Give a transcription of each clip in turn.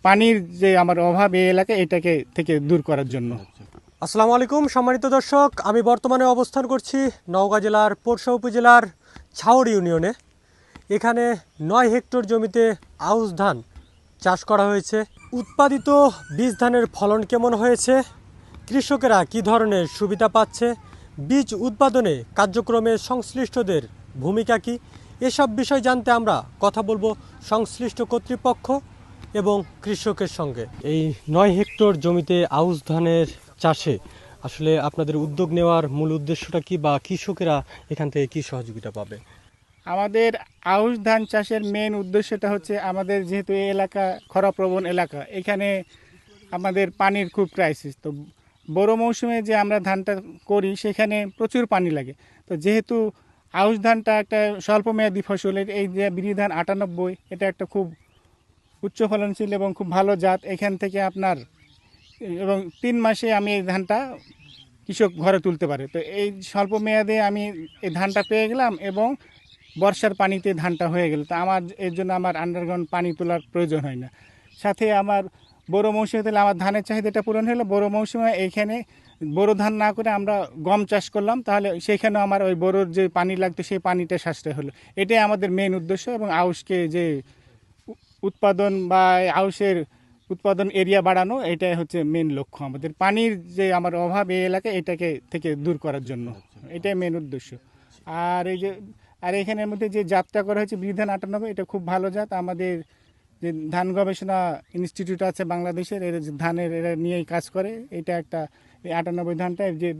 পানির যে আমার অভাব এই এলাকায় এটাকে থেকে দূর করার জন্য। আসসালামু আলাইকুম সম্মানিত দর্শক, আমি বর্তমানে অবস্থান করছি নওগাঁ জেলার পোরশা উপজেলার ছাউড় ইউনিয়নে। এখানে 9 হেক্টর জমিতে আউশ ধান চাষ করা হয়েছে। উৎপাদিত বীজ ধানের ফলন কেমন হয়েছে, কৃষকেরা কী ধরনের সুবিধা পাচ্ছে, বীজ উৎপাদনে কার্যক্রমে সংশ্লিষ্টদের ভূমিকা কী, এসব বিষয় জানতে আমরা কথা বলবো সংশ্লিষ্ট কর্তৃপক্ষ এবং কৃষকের সঙ্গে। এই 9 হেক্টর জমিতে আউশ ধানের চাষে আসলে আপনাদের উদ্যোগ নেওয়ার মূল উদ্দেশ্যটা কি, বা কৃষকেরা এখান থেকে কি সহযোগিতা পাবে? আমাদের আউশ ধান চাষের মেন উদ্দেশ্যটা হচ্ছে, আমাদের যেহেতু এই এলাকা খরাপ্রবণ এলাকা, এখানে আমাদের পানির খুব ক্রাইসিস। তো বড় মৌসুমে যে আমরা ধানটা করি সেখানে প্রচুর পানি লাগে। তো যেহেতু আউশ ধানটা একটা স্বল্পমেয়াদী ফসলের, এই যে বিরি ধান 98, এটা একটা খুব উচ্চ ফলনশীল এবং খুব ভালো জাত। এখান থেকে আপনার এবং 3 মাসে আমি এই ধানটা কৃষক ঘরে তুলতে পারে। তো এই স্বল্প মেয়াদে আমি এই ধানটা পেয়ে গেলাম এবং বর্ষার পানিতে ধানটা হয়ে গেল। তো আমার এর জন্য আমার আন্ডারগ্রাউন্ড পানি তোলার প্রয়োজন হয় না। সাথে আমার বড় মৌসুমে তাহলে আমার ধানের চাহিদাটা পূরণ হলো। বড় মৌসুমে এইখানে বড় ধান না করে আমরা গম চাষ করলাম, তাহলে সেইখানেও আমার ওই বড়োর যে পানি লাগতো সেই পানিটা সাশ্রয় হলো। এটাই আমাদের মেন উদ্দেশ্য। এবং আউশকে যে উৎপাদন বা আউশের উৎপাদন এরিয়া বাড়ানো, এটাই হচ্ছে মেন লক্ষ্য আমাদের। পানির যে আমার অভাব এই এলাকায় এটাকে থেকে দূর করার জন্য, এটাই মেন উদ্দেশ্য। আর এখানের মধ্যে যে জাতটা করা হয়েছে বিরি ধান 98, এটা খুব ভালো জাত। আমাদের যে ধান গবেষণা ইনস্টিটিউট আছে বাংলাদেশের, এর যে ধানের এরা নিয়েই কাজ করে। এটা একটা এই 98 ধানটা যে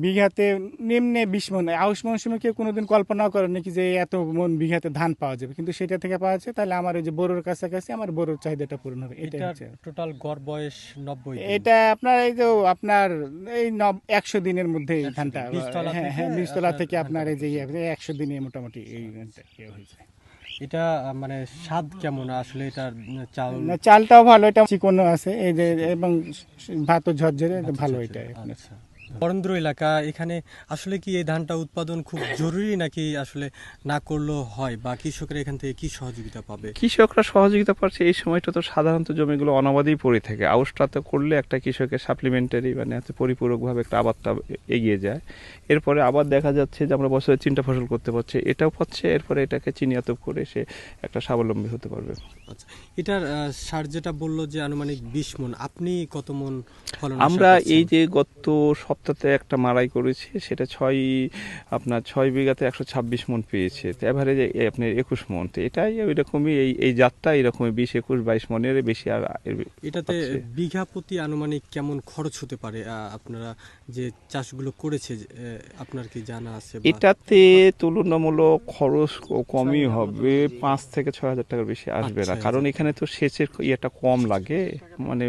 বিঘাতে নিম্নে 20 মন। আউশ মৌসুমে কেউ কোনোদিন কল্পনাও করে নাকি যে এত মন বিঘাতে ধান পাওয়া যাবে, কিন্তু সেটা থেকে পাওয়া যাচ্ছে। তাহলে আমার ওই যে বড়োর কাছাকাছি আমার বড়োর চাহিদাটা পূরণ হবে। এটা হচ্ছে টোটাল গড় বয়স 90 দিন। এটা আপনার এই যে আপনার এই 100 দিনের মধ্যে এই ধানটা, বীজতলা হ্যাঁ হ্যাঁ, থেকে বীজতলা আপনার থেকে আপনার এই যে ধানটা 100 দিনে মোটামুটি এই ধানটা হয়ে যায়। এটা মানে স্বাদ কেমন আসলে? এটার চাল না, চালটাও ভালো, এটা চিকন আছে এই যে, এবং ভাতও ঝরঝরে ভালো। এটা আপনার আচ্ছা। বরেন্দ্র এলাকা, এখানে আসলে কি এই ধানটা উৎপাদন খুব জরুরি, নাকি আসলে না করলেও হয়, বা কৃষকেরা এখান থেকে কি সহযোগিতা পাবে? কৃষকরা সহযোগিতা পাচ্ছে। এই সময়টা তো সাধারণত জমিগুলো অনাবাদেই পড়ে থাকে। আউশটাতে করলে একটা কৃষকের সাপ্লিমেন্টারি মানে এত পরিপূরকভাবে একটা আবাদটা এগিয়ে যায়। এরপরে আবার দেখা যাচ্ছে যে আমরা বছরে 3টা ফসল করতে পারছি, এটাও পাচ্ছে। এরপরে এটাকে চিনিয়াতব করে সে একটা স্বাবলম্বী হতে পারবে। আচ্ছা, এটার সার যেটা বললো যে আনুমানিক 20 মন, আপনি কত মন ফলন? আমরা এই যে গত সপ্তাহে একটা মাড়াই করেছি, সেটা 6 বিঘাতে 126 মন পেয়েছে। তো এভারেজ আপনার 21 মন। তো এটাই ওই রকমই, এই জাতটা এরকমই 20, 21, 22 মনের বেশি। আর এটাতে বিঘা প্রতি আনুমানিক কেমন খরচ হতে পারে? আপনারা যে চাষগুলো করেছে, আপনার কি জানা আছে? এটাতে তুলনামূলক খরচ কমই হবে, 5 থেকে 6 হাজার টাকার বেশি আসবে না। কারণ এখানে তো সেচের ইয়েটা কম লাগে, মানে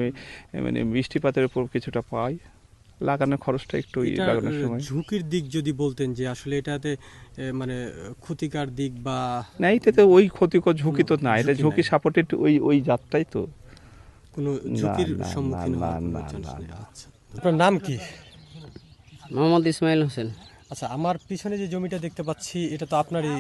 মানে বৃষ্টিপাতের উপর কিছুটা পাই, লাগানোর খরচটা একটু লাগানোর সময়। ঝুঁকির দিক যদি বলতেন যে আসলে এটাতে মানে ক্ষতিকার দিক বা না, এটাতে ওই ক্ষতিকর ঝুঁকি তো না, এটা ঝুঁকি সাপোর্টেড ওই জাতটাই তো। কোনো ঝুঁকির না, সম্মুখীন না, হওয়ার কোনো না, চান্স না, নেই। না। আচ্ছা, আপনার নাম কি? মোহাম্মদ ইসমাইল হোসেন। আচ্ছা, আমার পিছনে যে জমিটা দেখতে পাচ্ছি, এটা তো আপনারই,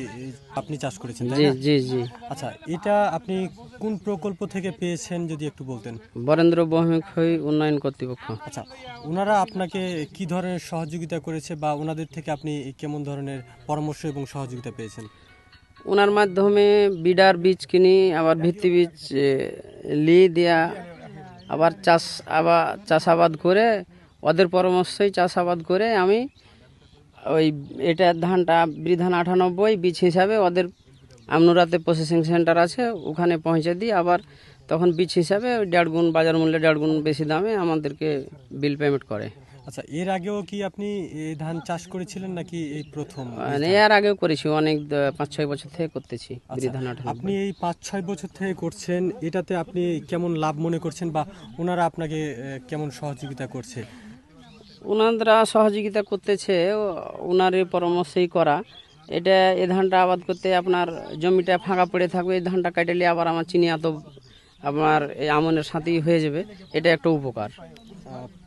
আপনি চাষ করেছেন, তাই জি না? জি জি। আচ্ছা, এটা আপনি কোন প্রকল্প থেকে পেয়েছেন যদি একটু বলতেন? বরেন্দ্র বহুমুখী উন্নয়ন কর্তৃপক্ষ। আচ্ছা, ওনারা আপনাকে কি ধরনের সহযোগিতা করেছে, বা ওনাদের থেকে আপনি কেমন ধরনের পরামর্শ এবং সহযোগিতা পেয়েছেন? ওনার মাধ্যমে বিডার বীজ কিনি, আবার ভিত্তি বীজ লি দেয়া, আবার চাষাবাদ করে, ওদের পরামর্শই চাষাবাদ করে আমি ওই এটা ধানটা বিধান 98 বীজ হিসাবে ওদের আমনুরাতে প্রসেসিং সেন্টার আছে, ওখানে পৌঁছে দিই। আবার তখন বীজ হিসাবে 1.5 গুণ বাজার মূল্যে 1.5 গুণ বেশি দামে আমাদেরকে বিল পেমেন্ট করে। আচ্ছা, এর আগেও কি আপনি এই ধান চাষ করেছিলেন, নাকি এই প্রথম? মানে এর আগেও করেছি, অনেক 5-6 বছর থেকে করতেছি বিধান 98। আপনি এই 5-6 বছর থেকে করছেন, এটাতে আপনি কেমন লাভ মনে করছেন, বা ওনারা আপনাকে কেমন সহযোগিতা করছে? ওনারা সহযোগিতা করতেছে, ওনার পরামর্শই করা। এটা এই ধানটা আবাদ করতে আপনার জমিটা ফাঁকা পড়ে থাকবে, এই ধানটা কেটে নিয়ে আবার আমার চিনি এত আপনার এই আমনের সাথেই হয়ে যাবে, এটা একটা উপকার।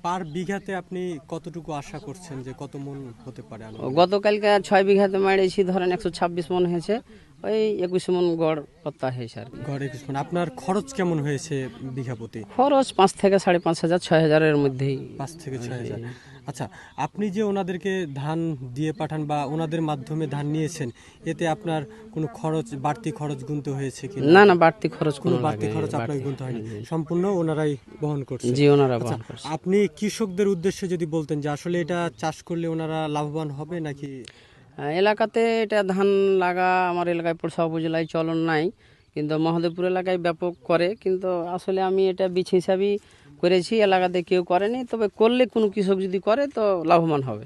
পার বিঘাতে আপনি কতটুকু আশা করছেন যে কত মন হতে পারে? গতকালকে 6 বিঘাতে মারিয়েছি, ধরেন 126 মন হয়েছে। ওই 21 মন গড় করতে হয়েছে আর কি। গড়ে কিছু আপনার খরচ কেমন হয়েছে বিঘা প্রতি? খরচ 5 থেকে 5.5 6,000-এর মধ্যেই। 5 থেকে 6,000। আচ্ছা, আপনি যে ওনাদেরকে ধান দিয়ে পাঠান বা ওনাদের মাধ্যমে ধান নিয়েছেন, এতে আপনার কোনো খরচ, বাড়তি খরচ গুনতে হয়েছে কি? না না, বাড়তি খরচ কোনো কোনো বাড়তি লাগে খরচ আপনাকে গুনতে হয়নি, সম্পূর্ণ ওনারাই বহন করছে। জি, ওনারা আচ্ছা, বহন করছে। আপনি কৃষকদের উদ্দেশ্যে যদি বলতেন যে আসলে এটা চাষ করলে ওনারা লাভবান হবে নাকি? এলাকাতে এটা ধান লাগা আমার এলাকায় পোরশা উপজেলায় চলন নাই, কিন্তু মহাদেবপুর এলাকায় ব্যাপক করে। কিন্তু আসলে আমি এটা বীজ হিসাবেই করেছি, এলাকাতে কেউ করেনি, তবে করলে কোনো কৃষক যদি করে তো লাভবান হবে।